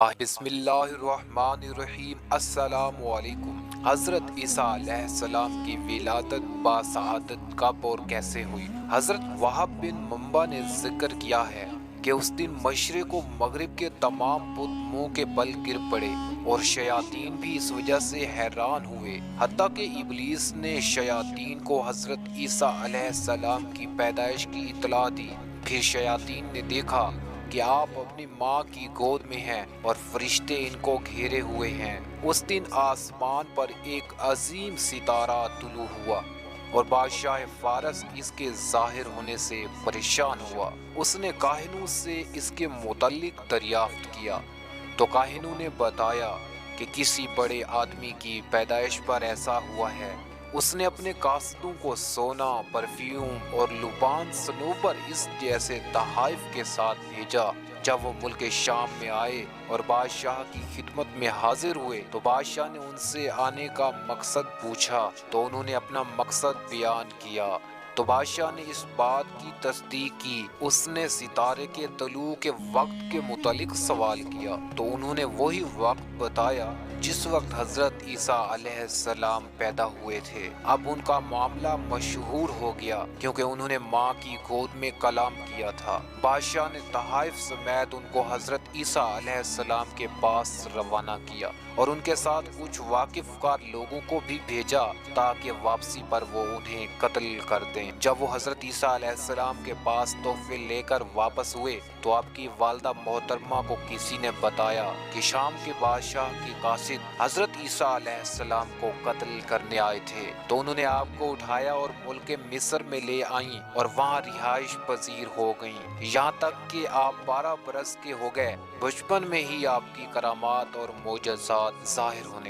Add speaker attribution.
Speaker 1: بسم اللہ الرحمن الرحیم۔ السلام علیکم۔ حضرت عیسیٰ علیہ السلام کی ولادت باسعادت کب اور کیسے ہوئی؟ حضرت وہب بن منبع نے ذکر کیا ہے کہ اس دن مشرق و مغرب کے تمام بت منہ کے بل گر پڑے اور شیاطین بھی اس وجہ سے حیران ہوئے، حتیٰ کہ ابلیس نے شیاطین کو حضرت عیسیٰ علیہ السلام کی پیدائش کی اطلاع دی۔ پھر شیاطین نے دیکھا کہ آپ اپنی ماں کی گود میں ہیں اور فرشتے ان کو گھیرے ہوئے ہیں۔ اس دن آسمان پر ایک عظیم ستارہ طلوع ہوا اور بادشاہ فارس اس کے ظاہر ہونے سے پریشان ہوا۔ اس نے کاہنوں سے اس کے متعلق دریافت کیا تو کاہنوں نے بتایا کہ کسی بڑے آدمی کی پیدائش پر ایسا ہوا ہے۔ اس نے اپنے قاصدوں کو سونا، پرفیوم اور لبان صنوبر اس جیسے تحائف کے ساتھ بھیجا۔ جب وہ ملک شام میں آئے اور بادشاہ کی خدمت میں حاضر ہوئے تو بادشاہ نے ان سے آنے کا مقصد پوچھا تو انہوں نے اپنا مقصد بیان کیا۔ تو بادشاہ نے اس بات کی تصدیق کی۔ اس نے ستارے کے طلوع کے وقت کے متعلق سوال کیا تو انہوں نے وہی وقت بتایا جس وقت حضرت عیسیٰ علیہ السلام پیدا ہوئے تھے۔ اب ان کا معاملہ مشہور ہو گیا کیونکہ انہوں نے ماں کی گود میں کلام کیا تھا۔ بادشاہ نے تحائف سمیت ان کو حضرت عیسیٰ علیہ السلام کے پاس روانہ کیا اور ان کے ساتھ کچھ واقف کار لوگوں کو بھی بھیجا تاکہ واپسی پر وہ انہیں قتل کر دیں۔ جب وہ حضرت عیسیٰ علیہ السلام کے پاس تحفے لے کر واپس ہوئے تو آپ کی والدہ محترمہ کو کسی نے بتایا کہ شام کے بادشاہ کے قاصد حضرت عیسیٰ علیہ السلام کو قتل کرنے آئے تھے۔ تو انہوں نے آپ کو اٹھایا اور ملک مصر میں لے آئیں اور وہاں رہائش پذیر ہو گئیں، یہاں تک کہ آپ 12 برس کے ہو گئے۔ بچپن میں ہی آپ کی کرامات اور معجزات ظاہر ہونے